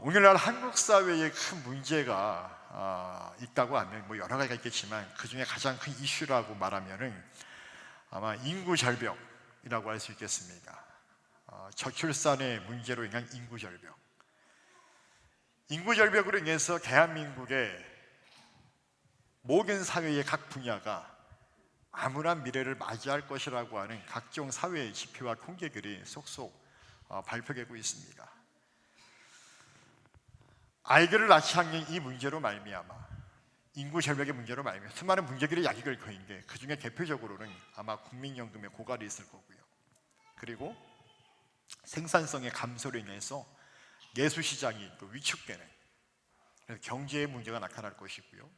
오늘날 한국 사회에 큰 문제가 있다고 하면 여러 가지가 있겠지만 그 중에 가장 큰 이슈라고 말하면은 아마 인구 절벽이라고 할 수 있겠습니다. 저출산의 문제로 인한 인구 절벽. 인구 절벽으로 인해서 대한민국의 모든 사회의 각 분야가 암울한 미래를 맞이할 것이라고 하는 각종 사회의 지표와 통계들이 속속 발표되고 있습니다. 아이들을 낳지 않는 이 문제로 말미암아, 인구 절벽의 문제로 말미암아 수많은 문제들이 야기를 거인데 그 중에 대표적으로는 아마 국민연금의 고갈이 있을 거고요. 그리고 생산성의 감소로 인해서 내수시장이 또 위축되는, 그래서 경제의 문제가 나타날 것이고요.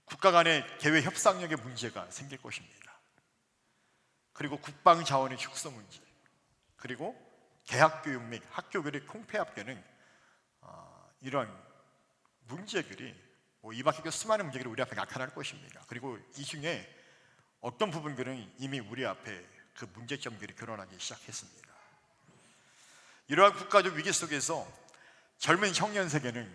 국가 간의 대외 협상력의 문제가 생길 것입니다. 그리고 국방 자원의 축소 문제, 그리고 대학 교육 및 학교들의 통폐합되는 이런 문제들이 이 밖에 수많은 문제들이 우리 앞에 나타날 것입니다. 그리고 이 중에 어떤 부분들은 이미 우리 앞에 그 문제점들이 드러나기 시작했습니다. 이러한 국가적 위기 속에서 젊은 청년 세대는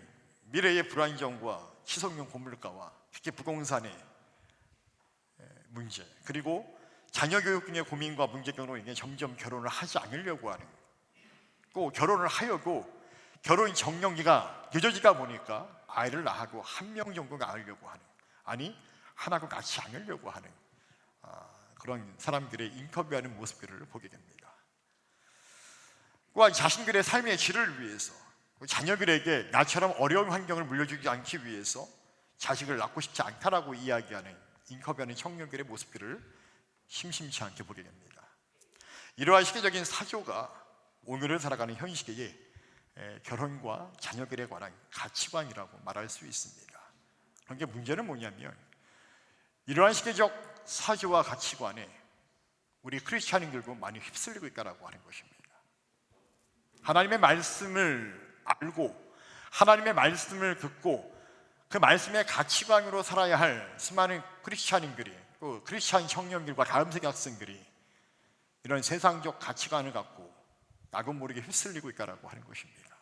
미래의 불안정과 치솟는 고물가와 특히 부동산의 문제, 그리고 자녀 교육 등의 고민과 문제점으로 인해 점점 결혼을 하지 않으려고 하는, 또 결혼을 하여도 결혼 정년기가 늦어지다 보니까 아이를 낳고 한 명 정도 낳으려고 하는, 아니 하나도 낳지 않으려고 하는 그런 사람들의 인터뷰하는 모습들을 보게 됩니다. 또한 자신들의 삶의 질을 위해서 자녀들에게 나처럼 어려운 환경을 물려주지 않기 위해서 자식을 낳고 싶지 않다라고 이야기하는 인터뷰하는 청년들의 모습들을 심심치 않게 보게 됩니다. 이러한 시대적인 사조가 오늘을 살아가는 현 시대의 결혼과 자녀들에 관한 가치관이라고 말할 수 있습니다. 그런데 문제는 뭐냐면 이러한 시대적 사조와 가치관에 우리 크리스찬인들도 많이 휩쓸리고 있다고 하는 것입니다. 하나님의 말씀을 알고 하나님의 말씀을 듣고 그 말씀의 가치관으로 살아야 할 수많은 크리스찬인들이, 또 크리스찬 청년들과 다음 세대 학생들이 이런 세상적 가치관을 갖고 나도 모르게 휩쓸리고 있다고 하는 것입니다.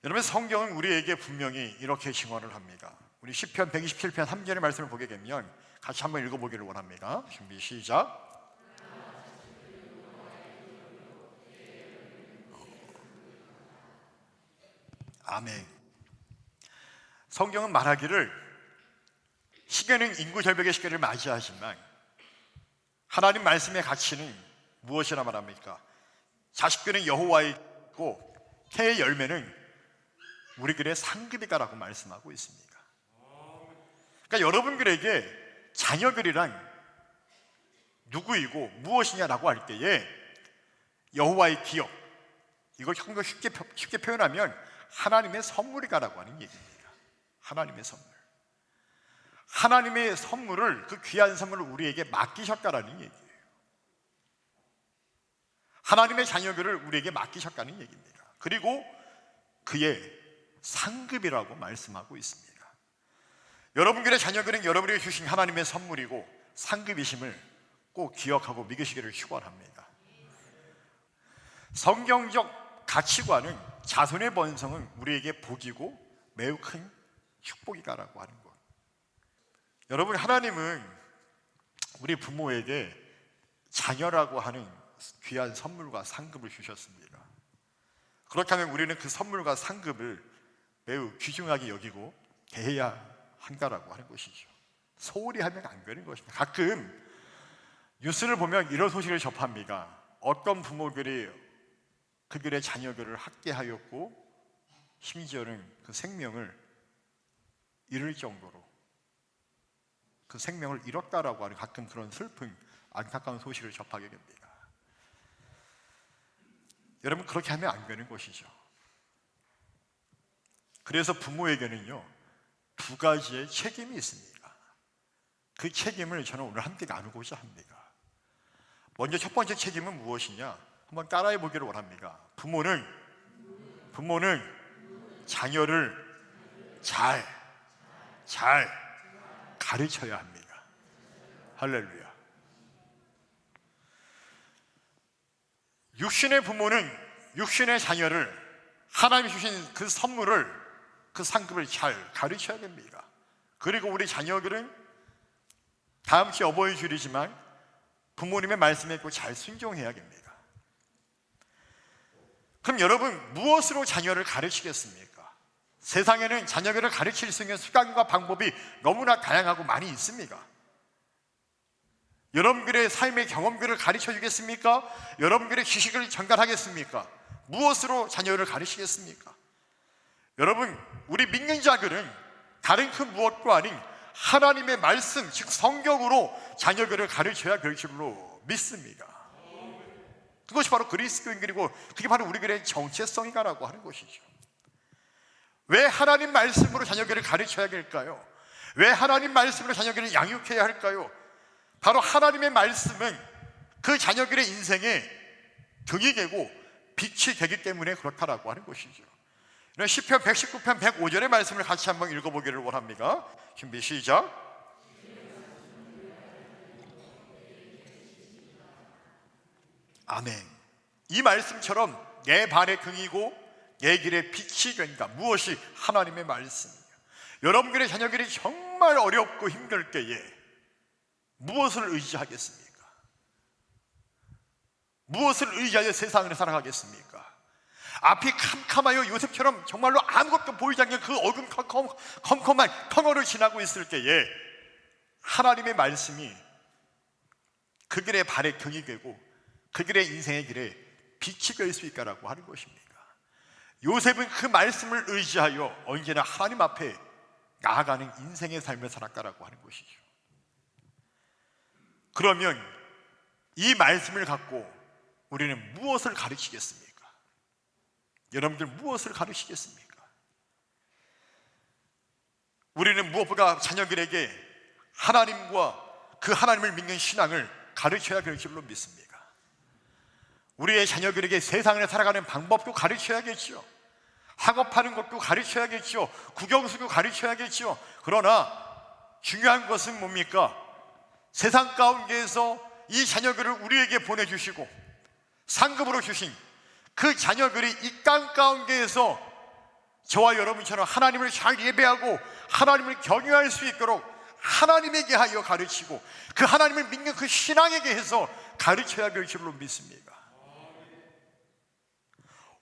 여러분, 성경은 우리에게 분명히 이렇게 증언을 합니다. 우리 시편 127편 3절의 말씀을 보게 되면 같이 한번 읽어보기를 원합니다. 준비 시작. 아멘. 성경은 말하기를 시계는 인구 절벽의 시계를 맞이하지만 하나님 말씀의 가치는 무엇이라 말합니까? 자식들은 여호와의 고 태의 열매는 우리들의 상급이다라고 말씀하고 있습니다. 그러니까 여러분들에게 자녀들이란 누구이고 무엇이냐라고 할 때에 여호와의 기업, 이걸 좀 더 쉽게 표현하면 하나님의 선물이다라고 하는 얘기입니다. 하나님의 선물. 하나님의 선물을, 그 귀한 선물을 우리에게 맡기셨다라는 얘기예요. 하나님의 자녀들을 우리에게 맡기셨다는 얘기입니다. 그리고 그의 상급이라고 말씀하고 있습니다. 여러분들의 자녀들은 여러분에게 주신 하나님의 선물이고 상급이심을 꼭 기억하고 믿으시기를 축원합니다. 성경적 가치관은 자손의 번성은 우리에게 복이고 매우 큰 축복이다라고 하는 것. 여러분, 하나님은 우리 부모에게 자녀라고 하는 귀한 선물과 상급을 주셨습니다. 그렇다면 우리는 그 선물과 상급을 매우 귀중하게 여기고 대해야 한다라고 하는 것이죠. 소홀히 하면 안 되는 것입니다. 가끔 뉴스를 보면 이런 소식을 접합니다. 어떤 부모들이 그들의 자녀들을 학대하였고 심지어는 그 생명을 잃을 정도로 그 생명을 잃었다라고 하는 가끔 그런 슬픈 안타까운 소식을 접하게 됩니다. 여러분, 그렇게 하면 안 되는 것이죠. 그래서 부모에게는요, 두 가지의 책임이 있습니다. 그 책임을 저는 오늘 함께 나누고자 합니다. 먼저 첫 번째 책임은 무엇이냐? 한번 따라해 보기를 원합니다. 부모는 자녀를 잘 가르쳐야 합니다. 할렐루야. 육신의 부모는 육신의 자녀를 하나님이 주신 그 선물을, 그 상급을 잘 가르쳐야 됩니다. 그리고 우리 자녀들은 다음 주 어버이주일이지만 부모님의 말씀에 꼭 잘 순종해야 됩니다. 그럼 여러분, 무엇으로 자녀를 가르치겠습니까? 세상에는 자녀들을 가르칠 수 있는 수단과 방법이 너무나 다양하고 많이 있습니다. 여러분들의 삶의 경험들을 가르쳐 주겠습니까? 여러분들의 지식을 전달하겠습니까? 무엇으로 자녀를 가르치겠습니까? 여러분, 우리 믿는 자들은 다른 그 무엇도 아닌 하나님의 말씀, 즉 성경으로 자녀들을 가르쳐야 될 줄로 믿습니다. 그것이 바로 그리스도인들이고 그게 바로 우리들의 정체성이라고 하는 것이죠. 왜 하나님 말씀으로 자녀들을 가르쳐야 될까요? 왜 하나님 말씀으로 자녀들을 양육해야 할까요? 바로 하나님의 말씀은 그 자녀들의 인생에 등이 되고 빛이 되기 때문에 그렇다라고 하는 것이죠. 시편 119편 105절의 말씀을 같이 한번 읽어보기를 원합니다. 준비 시작. 아멘. 이 말씀처럼 내 발의 등이고 내 길의 빛이 된다. 무엇이? 하나님의 말씀이에요. 여러분들의 자녀들이 정말 어렵고 힘들 때에 무엇을 의지하겠습니까? 무엇을 의지하여 세상을 살아가겠습니까? 앞이 캄캄하여 요셉처럼 정말로 아무것도 보이지 않는 그 어금컴컴한 터널을 지나고 있을 때에 하나님의 말씀이 그 길의 발의 등이 되고 그 길의 인생의 길에 빛이 될 수 있다라고 하는 것입니다. 요셉은 그 말씀을 의지하여 언제나 하나님 앞에 나아가는 인생의 삶을 살았다라고 하는 것이죠. 그러면 이 말씀을 갖고 우리는 무엇을 가르치겠습니까? 여러분들 무엇을 가르치겠습니까? 우리는 무엇보다 자녀들에게 하나님과 그 하나님을 믿는 신앙을 가르쳐야 될 줄로 믿습니다. 우리의 자녀들에게 세상을 살아가는 방법도 가르쳐야겠죠. 학업하는 것도 가르쳐야겠죠. 국영수도 가르쳐야겠죠. 그러나 중요한 것은 뭡니까? 세상 가운데에서 이 자녀들을 우리에게 보내주시고 상급으로 주신 그 자녀들이 이 땅 가운데에서 저와 여러분처럼 하나님을 잘 예배하고 하나님을 경외할 수 있도록 하나님에게 하여 가르치고 그 하나님을 믿는 그 신앙에게 해서 가르쳐야 될 줄로 믿습니다.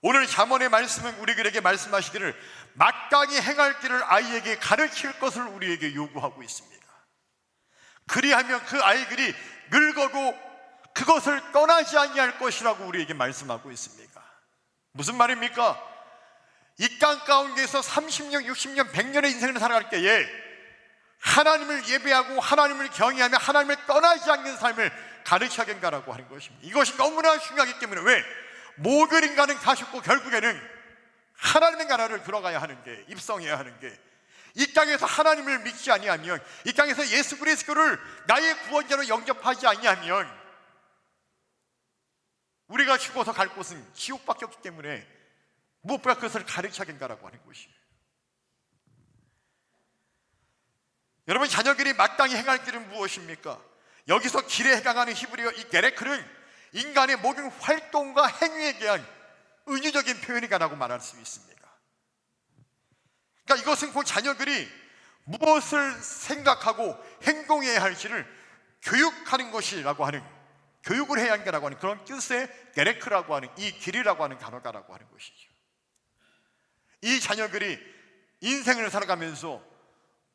오늘 잠언의 말씀은 우리들에게 말씀하시기를 마땅히 행할 길을 아이에게 가르칠 것을 우리에게 요구하고 있습니다. 그리하면 그 아이들이 늙어도 그것을 떠나지 아니할 것이라고 우리에게 말씀하고 있습니다. 무슨 말입니까? 이 땅 가운데에서 30년, 60년, 100년의 인생을 살아갈 때에 하나님을 예배하고 하나님을 경외하며 하나님을 떠나지 않는 삶을 가르쳐야 된다라고 하는 것입니다. 이것이 너무나 중요하기 때문에 왜? 모든 인간은 다 죽고 결국에는 하나님의 나라를 들어가야 하는 게, 입성해야 하는 게, 이 땅에서 하나님을 믿지 아니하면, 이 땅에서 예수 그리스도를 나의 구원자로 영접하지 아니하면 우리가 죽어서 갈 곳은 지옥밖에 없기 때문에 무엇보다 그것을 가르쳐야 된다라고 하는 것이에요. 여러분, 자녀들이 마땅히 행할 길은 무엇입니까? 여기서 길에 해당하는 히브리어 이 게레크는 인간의 모든 활동과 행위에 대한 은유적인 표현이라고 말할 수 있습니다. 그러니까 이것은 곧 자녀들이 무엇을 생각하고 행동해야 할지를 교육하는 것이라고 하는, 교육을 해야 한다라고 하는 그런 뜻의 게레크라고 하는 이 길이라고 하는 단어가라고 하는 것이죠. 이 자녀들이 인생을 살아가면서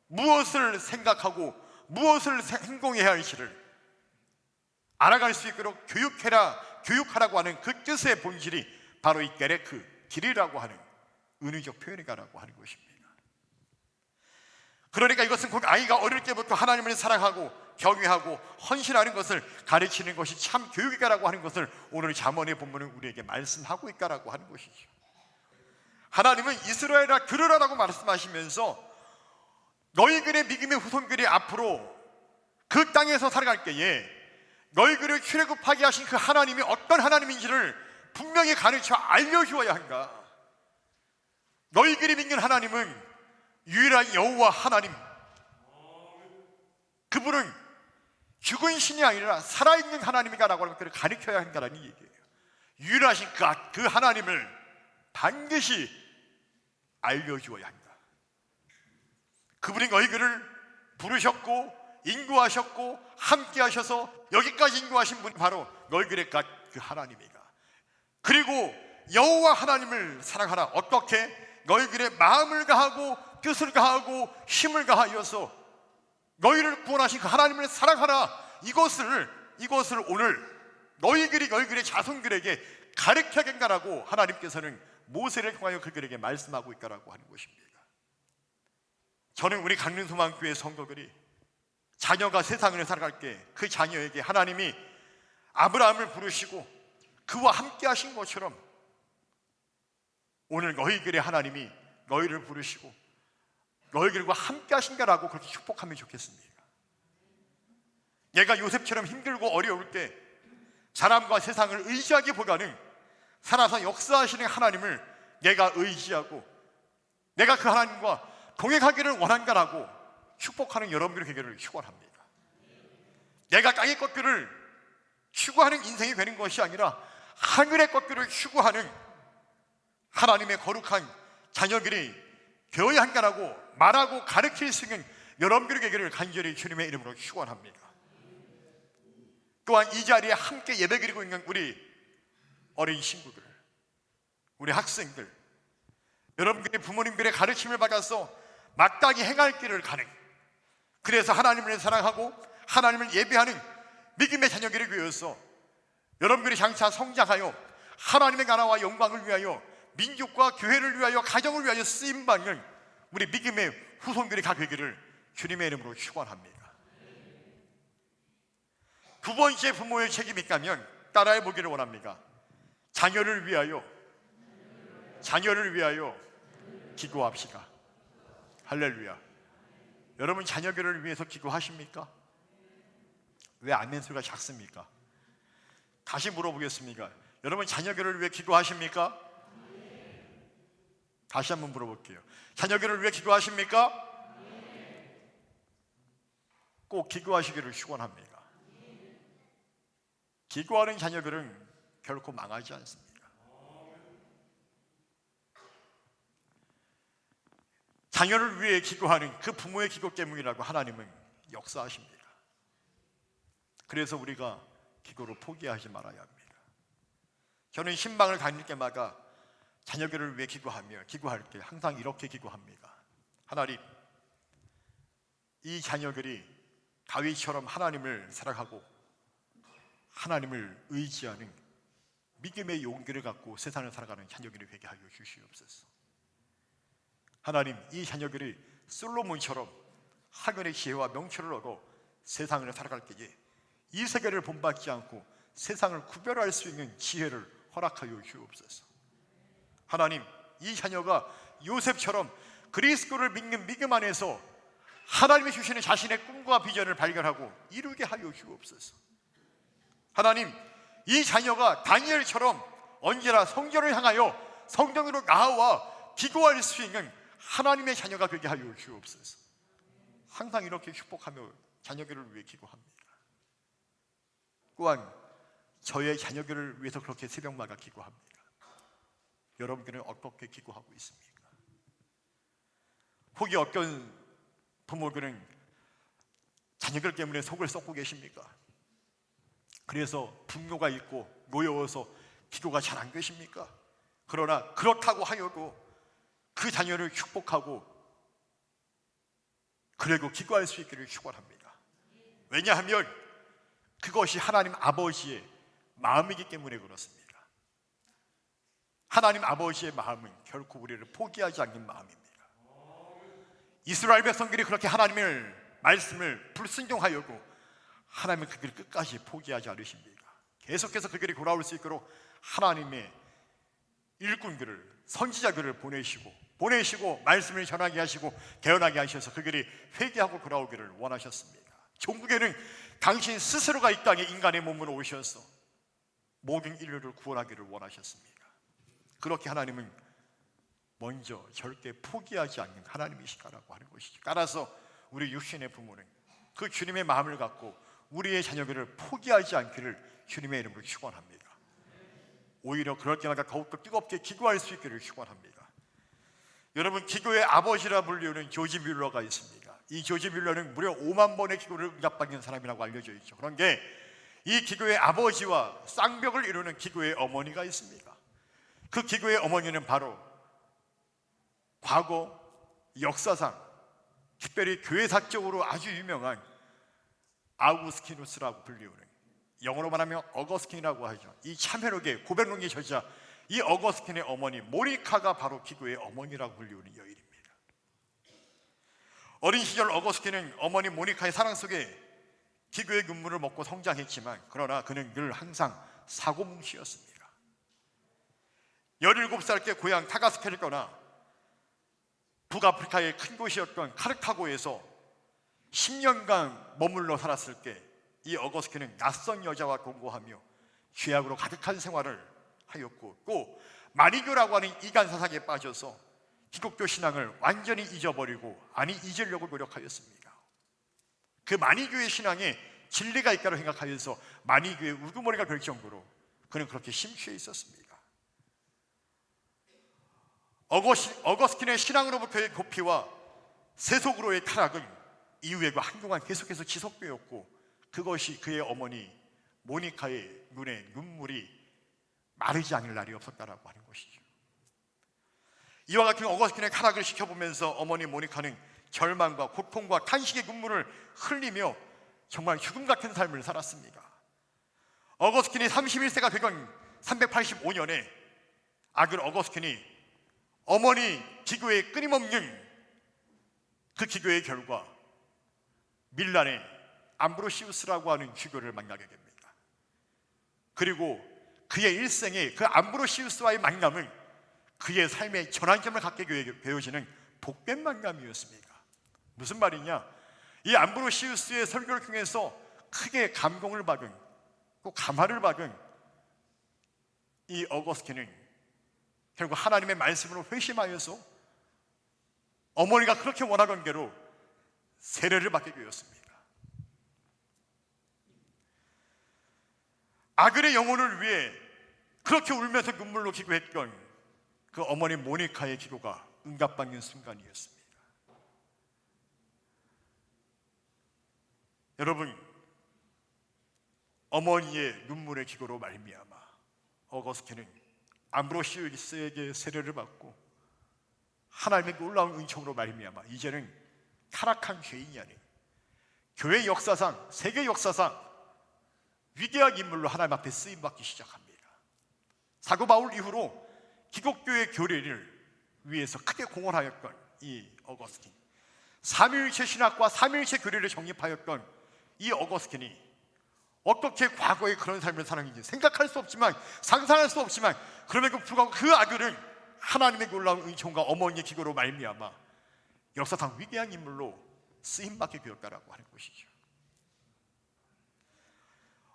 무엇을 생각하고 무엇을 행동해야 할지를 알아갈 수 있도록 교육하라고 하는 그 뜻의 본질이 바로 이 게레크, 길이라고 하는 은유적 표현이라고 하는 것입니다. 그러니까 이것은 곧 아이가 어릴 때부터 하나님을 사랑하고 경외하고 헌신하는 것을 가르치는 것이 참 교육이다라고 하는 것을 오늘 잠언의 본문은 우리에게 말씀하고 있다라고 하는 것이죠. 하나님은 이스라엘아 들으라라고 말씀하시면서 너희들의 믿음의 후손들이 앞으로 그 땅에서 살아갈 때에 너희들을 출애굽하게 하신 그 하나님이 어떤 하나님인지를 분명히 가르쳐 알려주어야 한다. 너희들이 믿는 하나님은 유일한 여호와 하나님, 그분은 죽은 신이 아니라 살아있는 하나님이다라고 하는 것을 가르쳐야 한다는 얘기예요. 유일하신 그 하나님을 반드시 알려주어야 한다. 그분이 너희들을 부르셨고 인도하셨고 함께 하셔서 여기까지 인도하신 분이 바로 너희들의 그 하나님이다. 그리고 여호와 하나님을 사랑하라. 어떻게? 너희들의 마음을 다하고 뜻을 다하고 힘을 다하여서 너희를 구원하신 그 하나님을 사랑하라. 이것을 오늘 너희들의 자손들에게 가르쳐야겠다라고 하나님께서는 모세를 통하여 그들에게 말씀하고 있다라고 하는 것입니다. 저는 우리 강릉소망교회 성도들이 자녀가 세상을 살아갈 때 그 자녀에게 하나님이 아브라함을 부르시고 그와 함께 하신 것처럼 오늘 너희들의 하나님이 너희를 부르시고 너희들과 함께 하신다라고 그렇게 축복하면 좋겠습니다. 얘가 요셉처럼 힘들고 어려울 때 사람과 세상을 의지하기보다는 살아서 역사하시는 하나님을 내가 의지하고 내가 그 하나님과 동행하기를 원한다라고 축복하는 여러분들의 계기를 축원합니다. 내가 땅의 것들을 추구하는 인생이 되는 것이 아니라 하늘의 것들을 추구하는 하나님의 거룩한 자녀들이 되어야 한다라고 말하고 가르칠 수 있는 여러분들의 계기를 간절히 주님의 이름으로 축원합니다. 또한 이 자리에 함께 예배드리고 있는 우리 어린 친구들, 우리 학생들, 여러분들의 부모님들의 가르침을 받아서 마땅히 행할 길을 가는, 그래서 하나님을 사랑하고 하나님을 예배하는 믿음의 자녀들을 위해서 여러분들이 장차 성장하여 하나님의 나라와 영광을 위하여 민족과 교회를 위하여 가정을 위하여 쓰임받는 우리 믿음의 후손들이 다 되기를 주님의 이름으로 축원합니다. 두 번째 부모의 책임이 있다면 따라해 보기를 원합니다. 자녀를 위하여 기도합시다. 할렐루야. 여러분 자녀들을 위해서 기도하십니까? 왜 아멘 소리가 작습니까? 다시 물어보겠습니다. 여러분 자녀들을 위해 기도하십니까? 다시 한번 물어볼게요. 자녀들을 위해 기도하십니까? 꼭 기도하시기를 축원합니다. 기도하는 자녀들은 결코 망하지 않습니다. 자녀를 위해 기도하는 그 부모의 기도 때문이라고 하나님은 역사하십니다. 그래서 우리가 기도를 포기하지 말아야 합니다. 저는 신방을 다닐 때마다 자녀들을 위해 기도할 때 항상 이렇게 기도합니다. 하나님, 이 자녀들이 다윗처럼 하나님을 사랑하고 하나님을 의지하는 믿음의 용기를 갖고 세상을 살아가는 자녀들이 되게 하여 주시옵소서. 하나님, 이 자녀들이 솔로몬처럼 하늘의 지혜와 명철을 얻어 세상을 살아갈 때에 이 세계를 본받지 않고 세상을 구별할 수 있는 지혜를 허락하여 주옵소서. 하나님, 이 자녀가 요셉처럼 그리스도를 믿는 믿음 안에서 하나님이 주시는 자신의 꿈과 비전을 발견하고 이루게 하여 주옵소서. 하나님, 이 자녀가 다니엘처럼 언제나 성전을 향하여 성전으로 나아와 기도할 수 있는 하나님의 자녀가 되게 하여 주옵소서. 항상 이렇게 축복하며 자녀들을 위해 기도합니다. 또한 저의 자녀들을 위해서 그렇게 새벽마다 기도합니다. 여러분들은 어떻게 기도하고 있습니까? 혹이 어떤 부모들은 자녀들 때문에 속을 썩고 계십니까? 그래서 분노가 있고 노여워서 기도가 잘 안 되십니까? 그러나 그렇다고 하여도 그 자녀를 축복하고 그리고 기도할 수 있기를 축원합니다. 왜냐하면 그것이 하나님 아버지의 마음이기 때문에 그렇습니다. 하나님 아버지의 마음은 결코 우리를 포기하지 않는 마음입니다. 이스라엘 백성들이 그렇게 하나님의 말씀을 불순종하였고 하나님은 그들을 끝까지 포기하지 않으십니다. 계속해서 그들이 돌아올 수 있도록 하나님의 일꾼들을, 선지자들을 보내시고 말씀을 전하게 하시고 개헌하게 하셔서 그들이 회개하고 돌아오기를 원하셨습니다. 종국에는 당신 스스로가 이 땅에 인간의 몸으로 오셔서 모든 인류를 구원하기를 원하셨습니다. 그렇게 하나님은 먼저 절대 포기하지 않는 하나님이시다라고 하는 것이죠. 따라서 우리 육신의 부모는 그 주님의 마음을 갖고 우리의 자녀들을 포기하지 않기를 주님의 이름으로 축원합니다. 오히려 그럴 때마다 더욱더 뜨겁게 기도할 수 있기를 축원합니다. 여러분, 기도의 아버지라 불리우는 조지 뮬러가 있습니다. 이 조지 뮬러는 무려 5만 번의 기도를 응답받는 사람이라고 알려져 있죠. 그런 게 이 기도의 아버지와 쌍벽을 이루는 기도의 어머니가 있습니다. 그 기도의 어머니는 바로 과거 역사상 특별히 교회사적으로 아주 유명한 아우구스티누스라고 불리우는, 영어로 말하면 어거스틴이라고 하죠. 이 참회록의 고백록의 저자 이 어거스틴의 어머니 모니카가 바로 기도의 어머니라고 불리우는 여인입니다. 어린 시절 어거스틴은 어머니 모니카의 사랑 속에 기도의 눈물을 먹고 성장했지만, 그러나 그는 늘 항상 사고뭉치였습니다. 17살 때 고향 타가스케를 떠나 북아프리카의 큰 곳이었던 카르타고에서 10년간 머물러 살았을 때 이 어거스틴은 낯선 여자와 동거하며 죄악으로 가득한 생활을 하였고, 또 마니교라고 하는 이간 사상에 빠져서 기독교 신앙을 완전히 잊어버리고 아니 잊으려고 노력하였습니다. 그 마니교의 신앙에 진리가 있다고 생각하여서 마니교의 우두머리가 될 정도로 그는 그렇게 심취해 있었습니다. 어거스틴의 신앙으로부터의 도피와 세속으로의 타락은 이후에 한동안 계속해서 지속되었고, 그것이 그의 어머니 모니카의 눈에 눈물이 마르지 않을 날이 없었다라고 하는 것이죠. 이와 같은 어거스틴의 타락을 지켜보면서 어머니 모니카는 절망과 고통과 탄식의 눈물을 흘리며 정말 죽음 같은 삶을 살았습니다. 어거스틴이 31세가 되던 385년에 아들 어거스틴이 어머니 기교의 끊임없는 그 기교의 결과 밀란의 암브로시우스라고 하는 주교를 만나게 됩니다. 그리고 그의 일생에 그 암브로시우스와의 만남은 그의 삶의 전환점을 갖게 되어지는 복된 만남이었습니다. 무슨 말이냐? 이 암브로시우스의 설교를 통해서 크게 감동을 받은, 또 감화를 받은 이 어거스틴은 결국 하나님의 말씀으로 회심하여서 어머니가 그렇게 원하던 대로 세례를 받게 되었습니다. 아들의 영혼을 위해 그렇게 울면서 눈물로 기도했던 그 어머니 모니카의 기도가 응답받는 순간이었습니다. 여러분, 어머니의 눈물의 기도로 말미암아 어거스틴은 암브로시우스에게 세례를 받고 하나님의 놀라운 은총으로 말미암아 이제는 타락한 죄인이 아닌 교회 역사상, 세계 역사상 위대한 인물로 하나님 앞에 쓰임받기 시작합니다. 사도 바울 이후로 기독교의 교리를 위해서 크게 공헌하였던 이 어거스틴, 삼위일체 신학과 삼위일체 교리를 정립하였던 이 어거스틴이 어떻게 과거에 그런 삶을 살았는지 생각할 수 없지만, 상상할 수 없지만, 그럼에도 불구하고 그 아들은 하나님의 놀라운 은총과 어머니의 기도로 말미암아 역사상 위대한 인물로 쓰임받게 되었다라고 하는 것이죠.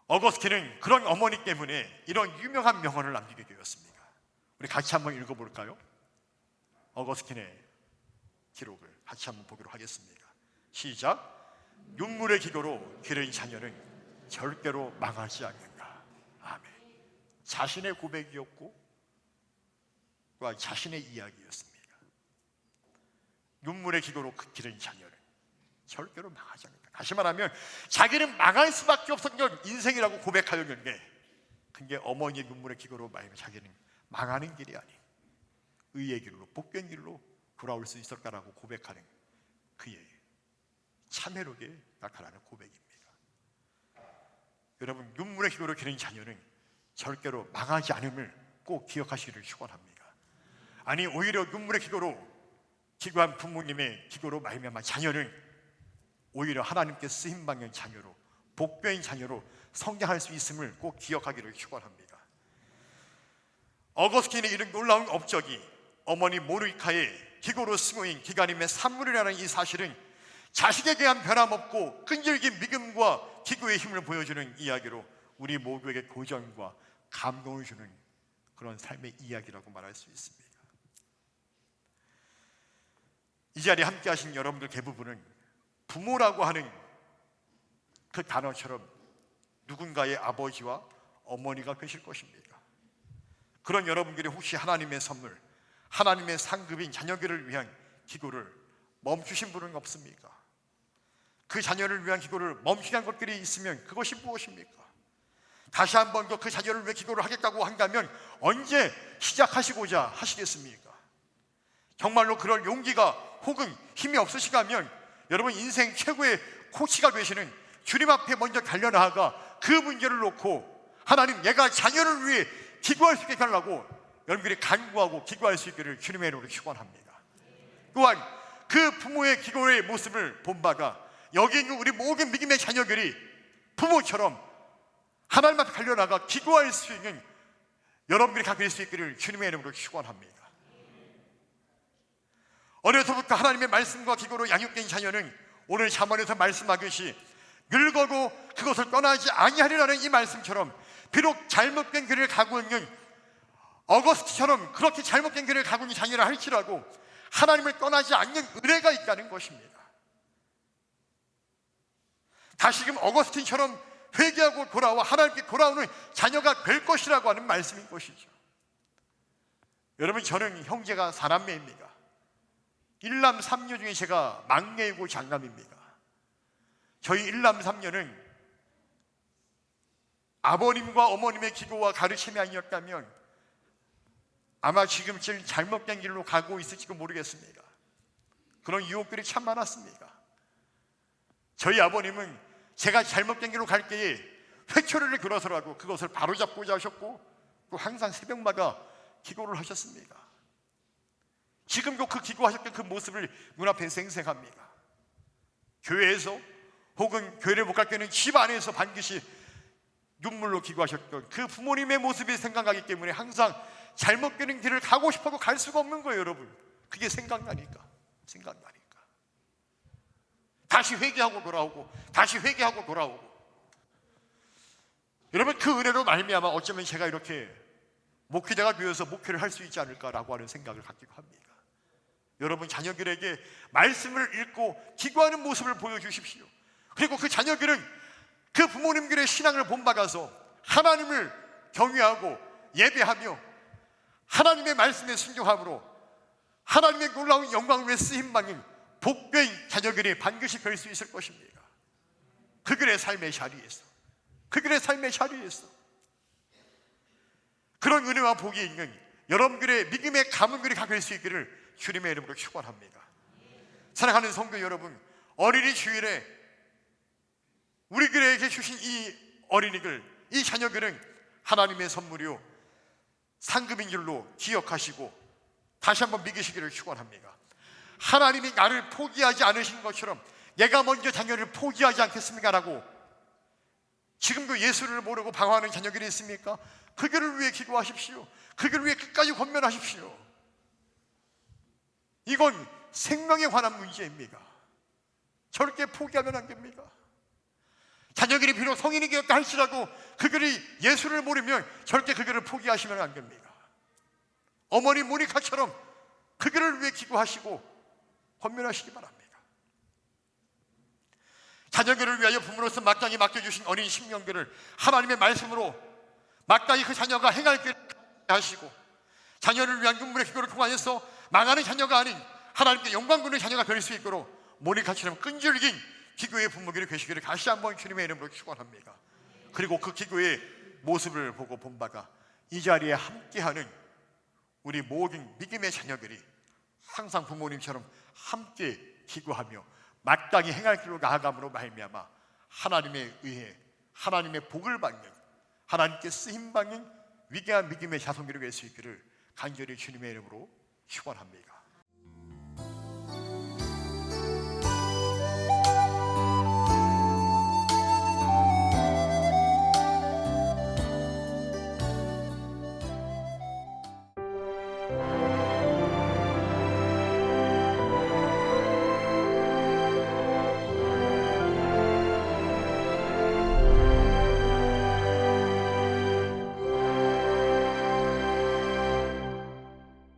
어거스틴은 그런 어머니 때문에 이런 유명한 명언을 남기게 되었습니다. 우리 같이 한번 읽어볼까요? 어거스틴의 기록을 같이 한번 보기로 하겠습니다. 시작. 눈물의 기도로 기른 자녀는 절대로 망하지 않는다. 아멘. 자신의 고백이었고 또한 자신의 이야기였습니다. 눈물의 기도로 기른 자녀는 절대로 망하지 않는다. 다시 말하면 자기는 망할 수밖에 없었던 인생이라고 고백하였는데, 근데 어머니의 눈물의 기도로 말하면 자기는 망하는 길이 아닌 의의 길로, 복된 길로 돌아올 수 있을까라고 고백하는 그의 참회록에 나타나는 고백입니다. 여러분, 눈물의 기도로 기른 자녀는 절대로 망하지 않음을 꼭 기억하시기를 축원합니다. 아니, 오히려 눈물의 기도로 기도한 부모님의 기도로 말미암아 자녀는 오히려 하나님께 쓰임받는 자녀로, 복된 자녀로 성장할 수 있음을 꼭 기억하기를 축원합니다. 어거스틴의 이런 놀라운 업적이 어머니 모니카의 기도로 스모인 기가님의 산물이라는 이 사실은 자식에 대한 변함없고 끈질긴 믿음과 기도의 힘을 보여주는 이야기로 우리 모두에게 도전과 감동을 주는 그런 삶의 이야기라고 말할 수 있습니다. 이 자리에 함께 하신 여러분들 대부분은 부모라고 하는 그 단어처럼 누군가의 아버지와 어머니가 되실 것입니다. 그런 여러분들이 혹시 하나님의 선물, 하나님의 상급인 자녀들을 위한 기도를 멈추신 분은 없습니까? 그 자녀를 위한 기도를 멈추게 한 것들이 있으면 그것이 무엇입니까? 다시 한 번 더 그 자녀를 위해 기도를 하겠다고 한다면 언제 시작하시고자 하시겠습니까? 정말로 그럴 용기가 혹은 힘이 없으시다면 여러분 인생 최고의 코치가 되시는 주님 앞에 먼저 달려나가 그 문제를 놓고 하나님, 내가 자녀를 위해 기도할 수 있게 해달라고 여러분들이 간구하고 기도할 수 있기를 주님의 이름으로 축원합니다. 또한 그 부모의 기도의 모습을 본바가 여기 있는 우리 모든 믿음의 자녀들이 부모처럼 하나님 앞에 달려나가 기도할 수 있는 여러분들이 갖게 될 수 있기를 주님의 이름으로 축원합니다. 어려서부터 하나님의 말씀과 기도로 양육된 자녀는 오늘 잠언에서 말씀하듯이 늙어도 그것을 떠나지 아니하리라는 이 말씀처럼 비록 잘못된 길을 가고 있는 어거스트처럼 그렇게 잘못된 길을 가고 있는 자녀라 할지라도 하나님을 떠나지 않는 은혜가 있다는 것입니다. 다시금 어거스틴처럼 회개하고 돌아와 하나님께 돌아오는 자녀가 될 것이라고 하는 말씀인 것이죠. 여러분, 저는 형제가 4남매입니다. 1남 3녀 중에 제가 막내이고 장남입니다. 저희 1남 3녀는 아버님과 어머님의 기도와 가르침이 아니었다면 아마 지금쯤 잘못된 길로 가고 있을지도 모르겠습니다. 그런 유혹들이 참 많았습니다. 저희 아버님은 제가 잘못된 길로 갈 때에 회초리를 들어서라도 그것을 바로잡고자 하셨고 또 항상 새벽마다 기도를 하셨습니다. 지금도 그 기도하셨던 그 모습을 눈앞에 생생합니다. 교회에서 혹은 교회를 못 갈 때는 집 안에서 반드시 눈물로 기도하셨던 그 부모님의 모습이 생각나기 때문에 항상 잘못되는 길을 가고 싶어도 갈 수가 없는 거예요. 여러분, 그게 생각나니까 다시 회개하고 돌아오고 다시 회개하고 돌아오고. 여러분, 그 은혜로 말미암아 어쩌면 제가 이렇게 목회자가 되어서 목회를 할 수 있지 않을까라고 하는 생각을 갖기도 합니다. 여러분, 자녀들에게 말씀을 읽고 기도하는 모습을 보여주십시오. 그리고 그 자녀들은 그 부모님들의 신앙을 본받아서 하나님을 경외하고 예배하며 하나님의 말씀에 순종함으로 하나님의 놀라운 영광을 위해 쓰임받는 복된 자녀들이 반드시 될 수 있을 것입니다. 그들의 삶의 자리에서 그런 은혜와 복이 있는 여러분들의 믿음의 가문들이 될 수 있기를 주님의 이름으로 축원합니다. 사랑하는 성도 여러분, 어린이 주일에 우리들에게 주신 이 어린이들, 이 자녀들은 하나님의 선물이요 상급인 줄로 기억하시고 다시 한번 믿으시기를 축원합니다. 하나님이 나를 포기하지 않으신 것처럼 내가 먼저 자녀를 포기하지 않겠습니까? 라고 지금도 예수를 모르고 방황하는 자녀들이 있습니까? 그들을 위해 기도하십시오. 그들을 위해 끝까지 권면하십시오. 이건 생명에 관한 문제입니다. 절대 포기하면 안 됩니다. 자녀들이 비록 성인이 되었다 할지라도 그들이 예수를 모르면 절대 그들을 포기하시면 안 됩니다. 어머니 모니카처럼 그들을 위해 기도하시고 권면하시기 바랍니다. 자녀들을 위하여 부모로서 마땅히 맡겨주신 어린 심령들을 하나님의 말씀으로 마땅히 그 자녀가 행할 길을 하시고 자녀를 위한 눈물의 기도를 통하여서 망하는 자녀가 아닌 하나님께 영광 돌리는 자녀가 될 수 있도록 모니카처럼 끈질긴 기도의 부모들이 되시기를 다시 한번 주님의 이름으로 축원합니다. 그리고 그 기도의 모습을 보고 본바가 이 자리에 함께하는 우리 모든 믿음의 자녀들이 항상 부모님처럼 함께 기도하며 마땅히 행할 길로 나아감으로 말미암아 하나님의 의해 하나님의 복을 받는 하나님께 쓰임받는 위대한 믿음의 자손들이 될 수 있기를 간절히 주님의 이름으로 축원합니다.